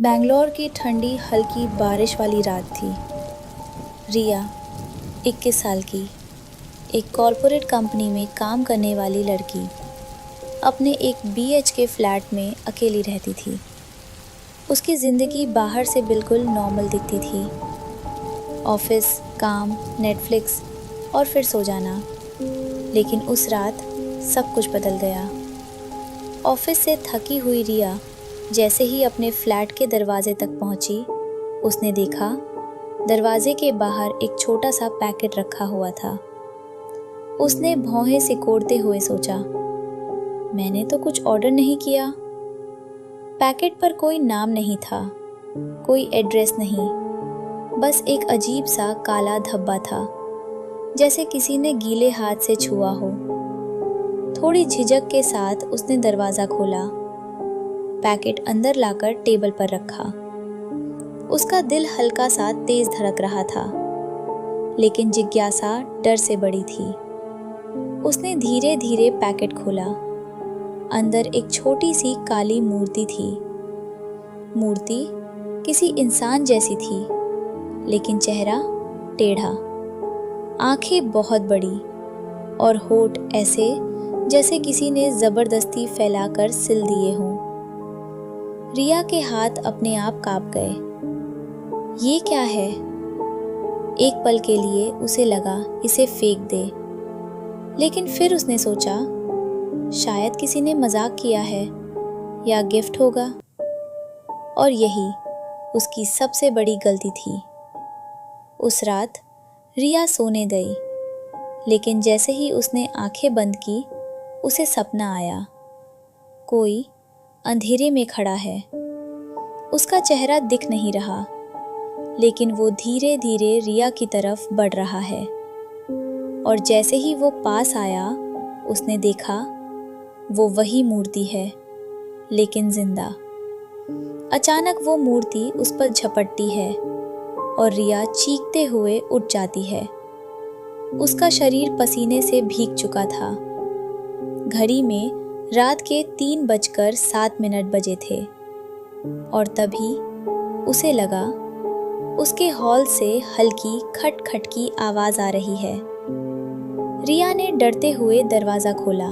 बैंगलोर की ठंडी हल्की बारिश वाली रात थी। रिया 21 साल की एक कॉरपोरेट कंपनी में काम करने वाली लड़की अपने एक BHK फ्लैट में अकेली रहती थी। उसकी ज़िंदगी बाहर से बिल्कुल नॉर्मल दिखती थी। ऑफिस, काम, नेटफ्लिक्स और फिर सो जाना। लेकिन उस रात सब कुछ बदल गया। ऑफिस से थकी हुई रिया जैसे ही अपने फ्लैट के दरवाजे तक पहुंची, उसने देखा दरवाजे के बाहर एक छोटा सा पैकेट रखा हुआ था। उसने भौहें सिकोड़ते हुए सोचा, मैंने तो कुछ ऑर्डर नहीं किया। पैकेट पर कोई नाम नहीं था, कोई एड्रेस नहीं, बस एक अजीब सा काला धब्बा था, जैसे किसी ने गीले हाथ से छुआ हो। थोड़ी झिझक के साथ उसने दरवाज़ा खोला, पैकेट अंदर लाकर टेबल पर रखा। उसका दिल हल्का सा तेज धड़क रहा था, लेकिन जिज्ञासा डर से बड़ी थी। उसने धीरे धीरे पैकेट खोला। अंदर एक छोटी सी काली मूर्ति थी। मूर्ति किसी इंसान जैसी थी, लेकिन चेहरा टेढ़ा, आंखें बहुत बड़ी और होठ ऐसे जैसे किसी ने जबरदस्ती फैलाकर सिल दिए हों। रिया के हाथ अपने आप कांप गए। ये क्या है? एक पल के लिए उसे लगा इसे फेंक दे, लेकिन फिर उसने सोचा, शायद किसी ने मजाक किया है या गिफ्ट होगा। और यही उसकी सबसे बड़ी गलती थी। उस रात रिया सोने गई, लेकिन जैसे ही उसने आंखें बंद की, उसे सपना आया। कोई अंधेरे में खड़ा है। उसका चेहरा दिख नहीं रहा, लेकिन वो धीरे धीरे रिया की तरफ बढ़ रहा है। और जैसे ही वो पास आया, उसने देखा वो वही मूर्ति है, लेकिन जिंदा। अचानक वो मूर्ति उस पर झपटती है और रिया चीखते हुए उठ जाती है। उसका शरीर पसीने से भीग चुका था। घड़ी में रात के 3:07 बजे थे और तभी उसे लगा उसके हॉल से हल्की खट-खट की आवाज़ आ रही है। रिया ने डरते हुए दरवाज़ा खोला।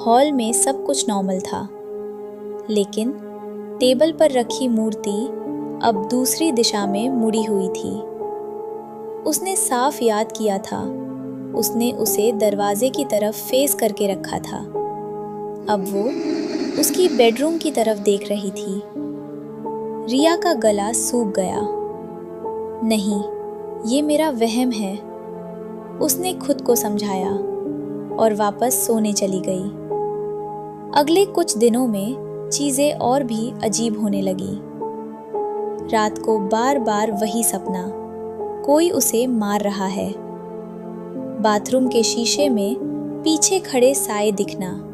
हॉल में सब कुछ नॉर्मल था, लेकिन टेबल पर रखी मूर्ति अब दूसरी दिशा में मुड़ी हुई थी। उसने साफ याद किया था, उसने उसे दरवाजे की तरफ फेस करके रखा था। अब वो उसकी बेडरूम की तरफ देख रही थी। रिया का गला सूख गया। नहीं, ये मेरा वहम है, उसने खुद को समझाया और वापस सोने चली गई। अगले कुछ दिनों में चीजें और भी अजीब होने लगी। रात को बार बार वही सपना, कोई उसे मार रहा है। बाथरूम के शीशे में पीछे खड़े साए दिखना।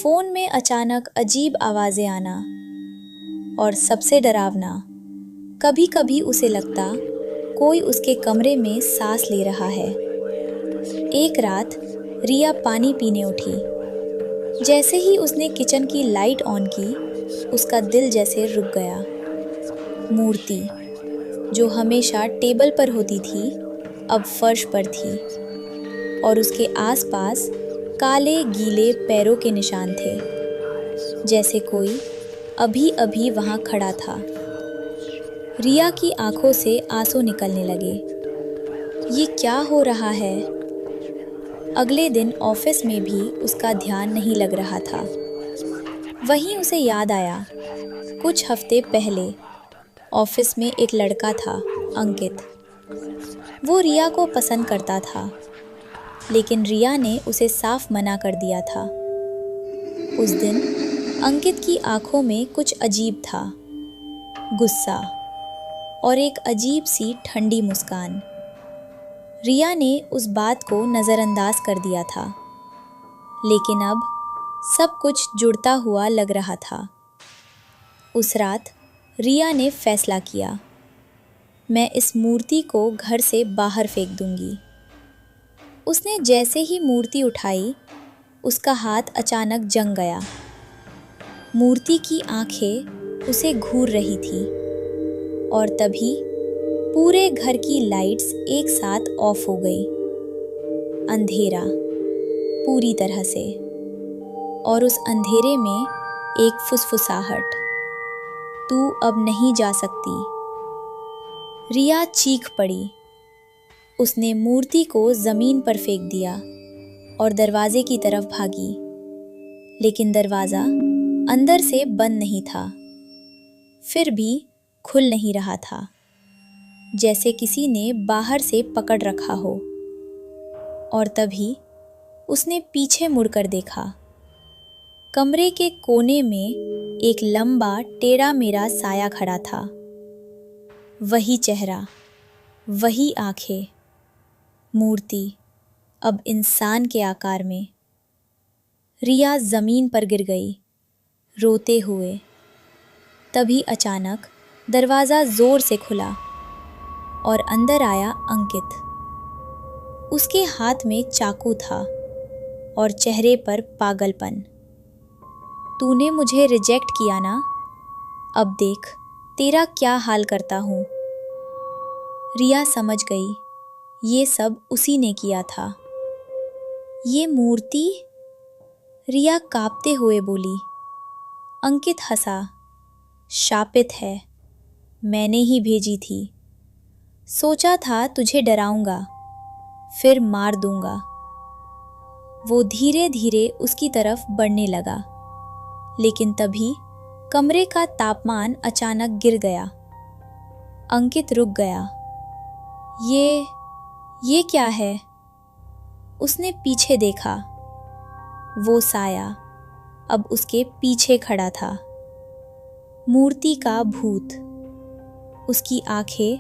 फोन में अचानक अजीब आवाजें आना। और सबसे डरावना, कभी कभी उसे लगता कोई उसके कमरे में सांस ले रहा है। एक रात रिया पानी पीने उठी। जैसे ही उसने किचन की लाइट ऑन की, उसका दिल जैसे रुक गया। मूर्ति जो हमेशा टेबल पर होती थी, अब फर्श पर थी और उसके आसपास काले गीले पैरों के निशान थे, जैसे कोई अभी अभी वहां खड़ा था। रिया की आंखों से आंसू निकलने लगे। ये क्या हो रहा है? अगले दिन ऑफिस में भी उसका ध्यान नहीं लग रहा था। वहीं उसे याद आया, कुछ हफ्ते पहले ऑफिस में एक लड़का था, अंकित। वो रिया को पसंद करता था, लेकिन रिया ने उसे साफ मना कर दिया था। उस दिन अंकित की आंखों में कुछ अजीब था, गुस्सा और एक अजीब सी ठंडी मुस्कान। रिया ने उस बात को नज़रअंदाज कर दिया था, लेकिन अब सब कुछ जुड़ता हुआ लग रहा था। उस रात रिया ने फैसला किया, मैं इस मूर्ति को घर से बाहर फेंक दूंगी। उसने जैसे ही मूर्ति उठाई, उसका हाथ अचानक जंग गया। मूर्ति की आंखें उसे घूर रही थी और तभी पूरे घर की लाइट्स एक साथ ऑफ हो गई। अंधेरा पूरी तरह से, और उस अंधेरे में एक फुसफुसाहट, तू अब नहीं जा सकती। रिया चीख पड़ी। उसने मूर्ति को जमीन पर फेंक दिया और दरवाजे की तरफ भागी, लेकिन दरवाजा अंदर से बंद नहीं था, फिर भी खुल नहीं रहा था, जैसे किसी ने बाहर से पकड़ रखा हो। और तभी उसने पीछे मुड़कर देखा। कमरे के कोने में एक लंबा टेढ़ा मेढ़ा साया खड़ा था। वही चेहरा, वही आंखें, मूर्ति अब इंसान के आकार में। रिया जमीन पर गिर गई, रोते हुए। तभी अचानक दरवाज़ा जोर से खुला और अंदर आया अंकित। उसके हाथ में चाकू था और चेहरे पर पागलपन। तूने मुझे रिजेक्ट किया ना, अब देख तेरा क्या हाल करता हूँ। रिया समझ गई, ये सब उसी ने किया था। ये मूर्ति? रिया कांपते हुए बोली। अंकित हंसा। शापित है, मैंने ही भेजी थी। सोचा था तुझे डराऊंगा, फिर मार दूंगा। वो धीरे धीरे उसकी तरफ बढ़ने लगा, लेकिन तभी कमरे का तापमान अचानक गिर गया। अंकित रुक गया। ये क्या है? उसने पीछे देखा। वो साया अब उसके पीछे खड़ा था। मूर्ति का भूत। उसकी आंखें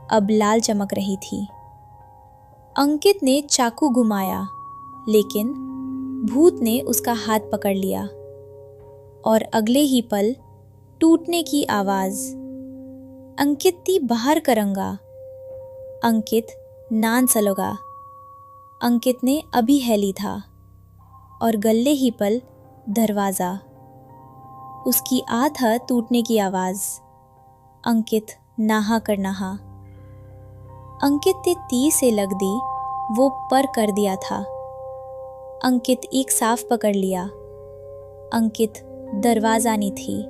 अब लाल चमक रही थी। अंकित ने चाकू घुमाया, लेकिन भूत ने उसका हाथ पकड़ लिया और अगले ही पल टूटने की आवाज। अंकित ती बाहर करंगा। अंकित नान सलोगा। अंकित ने अभी हेली था और गले ही पल दरवाजा। उसकी आथ टूटने की आवाज। अंकित नाहा कर नहा। अंकित ते ती से लग दी, वो पर कर दिया था। अंकित एक साफ पकड़ लिया। अंकित दरवाजा नहीं थी।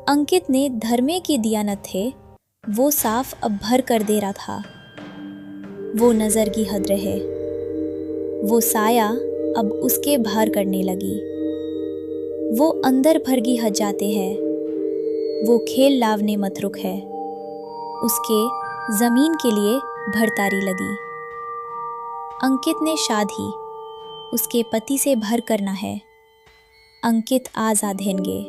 अंकित ने धर्मे की दिया न थे, वो साफ अब भर कर दे रहा था। वो नजर की हद रहे। वो साया अब उसके बाहर करने लगी। वो अंदर भर की हद जाते हैं। वो खेल लावने मत रुक है। उसके जमीन के लिए भरतारी लगी। अंकित ने शादी उसके पति से भर करना है। अंकित आजाद हेंगे।